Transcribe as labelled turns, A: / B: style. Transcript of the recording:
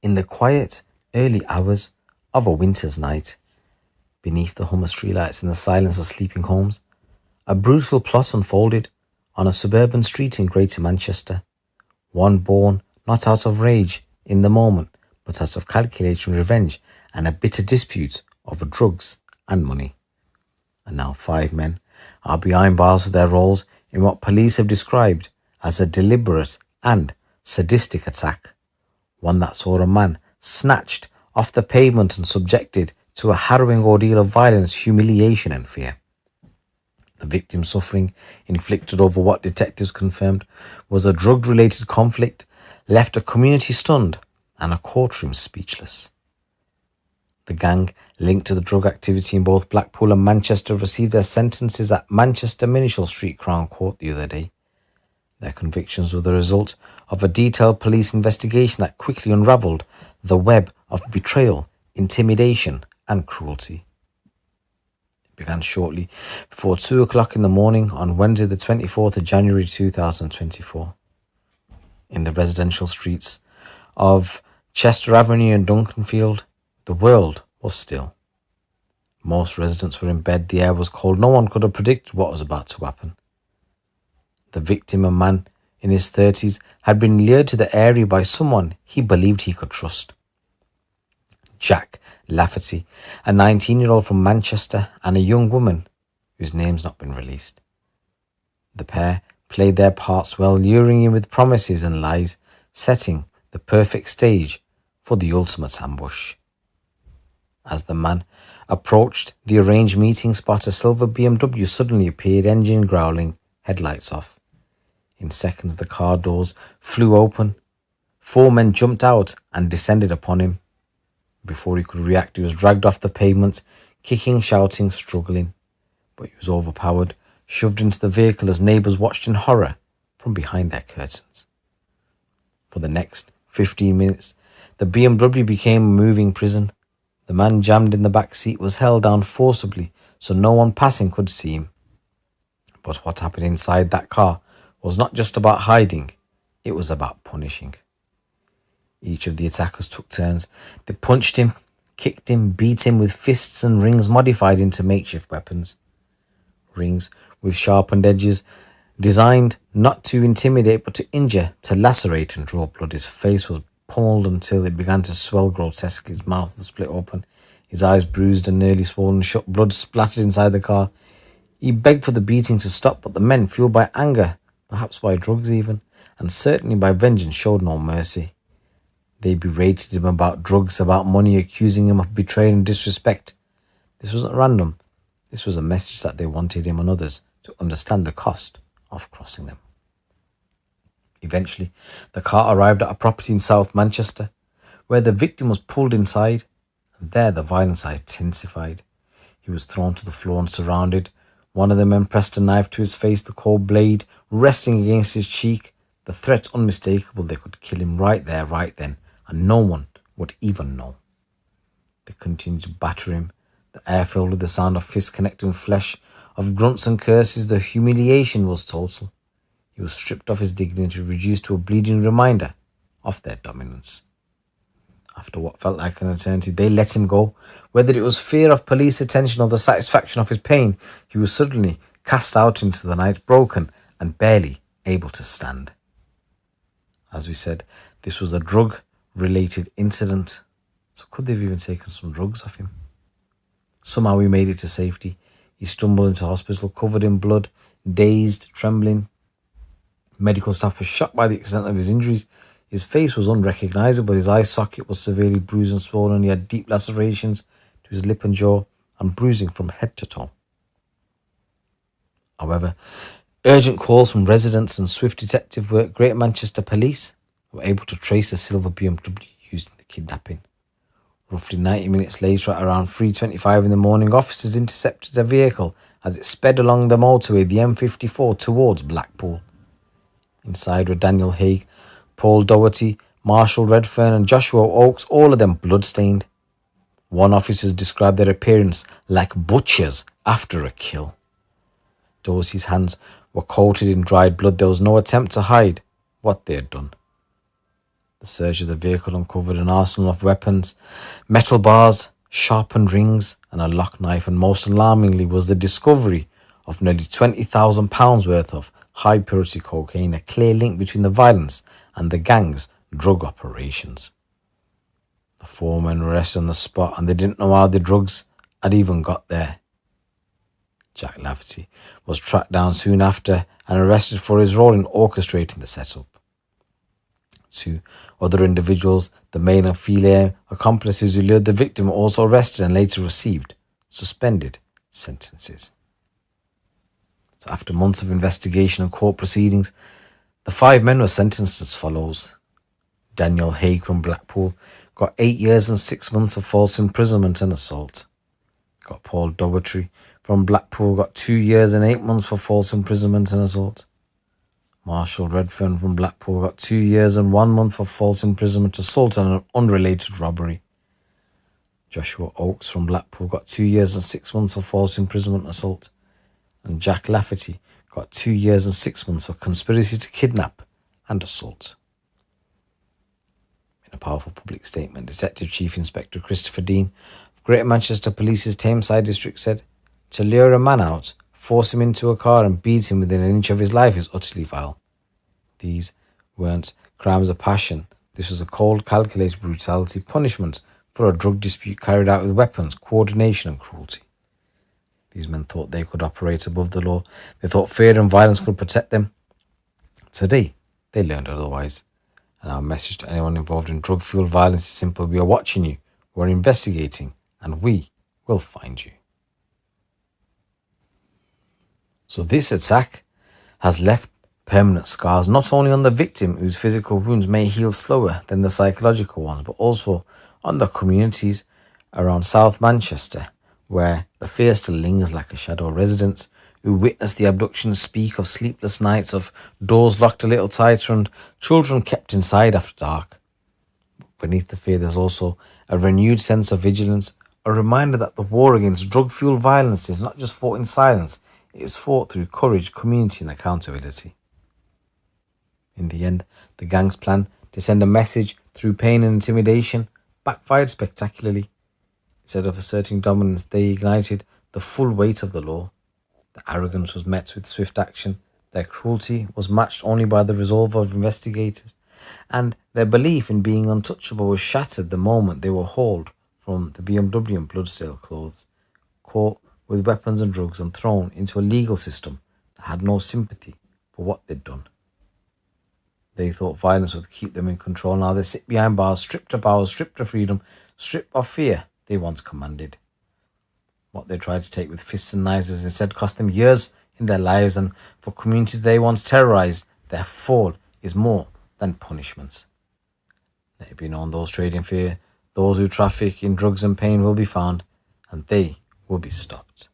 A: In the quiet, early hours of a winter's night, beneath the Hummer streetlights in the silence of sleeping homes, a brutal plot unfolded on a suburban street in Greater Manchester, one born not out of rage in the moment, but out of calculating revenge and a bitter dispute over drugs and money. And now 5 men are behind bars for their roles in what police have described as a deliberate and sadistic attack, one that saw a man snatched off the pavement and subjected to a harrowing ordeal of violence, humiliation and fear. The victim's suffering, inflicted over what detectives confirmed was a drug-related conflict, left a community stunned and a courtroom speechless. The gang linked to the drug activity in both Blackpool and Manchester received their sentences at Manchester Minishall Street Crown Court the other day. Their convictions were the result of a detailed police investigation that quickly unravelled the web of betrayal, intimidation and cruelty. It began shortly before 2 o'clock in the morning on Wednesday the 24th of January 2024. In the residential streets of Chester Avenue and Duncanfield, the world was still. Most residents were in bed, the air was cold, no one could have predicted what was about to happen. The victim, a man in his 30s, had been lured to the area by someone he believed he could trust. Jack Lafferty, a 19-year-old from Manchester, and a young woman whose name's not been released. The pair played their parts well, luring him with promises and lies, setting the perfect stage for the ultimate ambush. As the man approached the arranged meeting spot, a silver BMW suddenly appeared, engine growling, headlights off. In seconds, the car doors flew open. 4 men jumped out and descended upon him. Before he could react, he was dragged off the pavement, kicking, shouting, struggling. But he was overpowered, shoved into the vehicle as neighbours watched in horror from behind their curtains. For the next 15 minutes, the BMW became a moving prison. The man jammed in the back seat was held down forcibly so no one passing could see him. But what happened inside that car was not just about hiding, it was about punishing. Each of the attackers took turns. They punched him, kicked him, beat him with fists and rings modified into makeshift weapons. Rings with sharpened edges, designed not to intimidate but to injure, to lacerate and draw blood. His face was pummeled until it began to swell grotesquely. His mouth was split open, his eyes bruised and nearly swollen shut. Blood splattered inside the car. He begged for the beating to stop, but the men, fueled by anger, perhaps by drugs even, and certainly by vengeance, showed no mercy. They berated him about drugs, about money, accusing him of betrayal and disrespect. This wasn't random. This was a message that they wanted him and others to understand the cost of crossing them. Eventually, the car arrived at a property in South Manchester, where the victim was pulled inside, and there the violence intensified. He was thrown to the floor and surrounded. One of the men pressed a knife to his face, the cold blade resting against his cheek. The threat unmistakable, they could kill him right there, right then, and no one would even know. They continued to batter him, the air filled with the sound of fists connecting with flesh, of grunts and curses. The humiliation was total. He was stripped of his dignity, reduced to a bleeding reminder of their dominance. After what felt like an eternity, they let him go. Whether it was fear of police attention or the satisfaction of his pain, he was suddenly cast out into the night, broken and barely able to stand. As we said, this was a drug-related incident. So could they have even taken some drugs off him? Somehow he made it to safety. He stumbled into hospital, covered in blood, dazed, trembling. Medical staff were shocked by the extent of his injuries. His face was unrecognisable. His eye socket was severely bruised and swollen. He had deep lacerations to his lip and jaw and bruising from head to toe. However, urgent calls from residents and swift detective work, Greater Manchester Police were able to trace the silver BMW used in the kidnapping. Roughly 90 minutes later, at around 3:25 in the morning, officers intercepted a vehicle as it sped along the motorway, the M54, towards Blackpool. Inside were Daniel Haig, Paul Doherty, Marshall Redfern and Joshua Oakes, all of them blood-stained. One officer described their appearance like butchers after a kill. Doherty's hands were coated in dried blood. There was no attempt to hide what they had done. The search of the vehicle uncovered an arsenal of weapons, metal bars, sharpened rings, and a lock knife, and most alarmingly was the discovery of nearly £20,000 worth of high-purity cocaine, a clear link between the violence and the gang's drug operations. The four men were arrested on the spot, and they didn't know how the drugs had even got there. Jack Lafferty was tracked down soon after and arrested for his role in orchestrating the setup. Two other individuals, the male and female accomplices who lured the victim, were also arrested and later received suspended sentences. So after months of investigation and court proceedings, the five men were sentenced as follows. Daniel Haig from Blackpool got 8 years and 6 months of false imprisonment and assault. Got Paul Doherty from Blackpool got 2 years and 8 months for false imprisonment and assault. Marshall Redfern from Blackpool got 2 years and 1 month for false imprisonment, assault and an unrelated robbery. Joshua Oakes from Blackpool got 2 years and 6 months for false imprisonment and assault. And Jack Lafferty got 2 years and 6 months for conspiracy to kidnap and assault. In a powerful public statement, Detective Chief Inspector Christopher Dean of Greater Manchester Police's Tameside District said, "To lure a man out, force him into a car and beat him within an inch of his life is utterly vile. These weren't crimes of passion. This was a cold, calculated brutality, punishment for a drug dispute carried out with weapons, coordination and cruelty. These men thought they could operate above the law. They thought fear and violence could protect them. Today, they learned otherwise. And our message to anyone involved in drug-fueled violence is simple. We are watching you, we are investigating, and we will find you." So this attack has left permanent scars, not only on the victim, whose physical wounds may heal slower than the psychological ones, but also on the communities around South Manchester, where the fear still lingers like a shadow. Residents who witnessed the abduction speak of sleepless nights, of doors locked a little tighter and children kept inside after dark. Beneath the fear, there's also a renewed sense of vigilance, a reminder that the war against drug-fueled violence is not just fought in silence, it is fought through courage, community and accountability. In the end, the gang's plan to send a message through pain and intimidation backfired spectacularly. Instead of asserting dominance, they ignited the full weight of the law. The arrogance was met with swift action. Their cruelty was matched only by the resolve of investigators, and their belief in being untouchable was shattered the moment they were hauled from the BMW and blood-stained clothes, caught with weapons and drugs, and thrown into a legal system that had no sympathy for what they'd done. They thought violence would keep them in control. Now they sit behind bars, stripped of power, stripped of freedom, stripped of fear they once commanded. What they tried to take with fists and knives has instead cost them years in their lives, and for communities they once terrorized, their fall is more than punishment. Let it be known, those trading fear, those who traffic in drugs and pain will be found, and they will be stopped.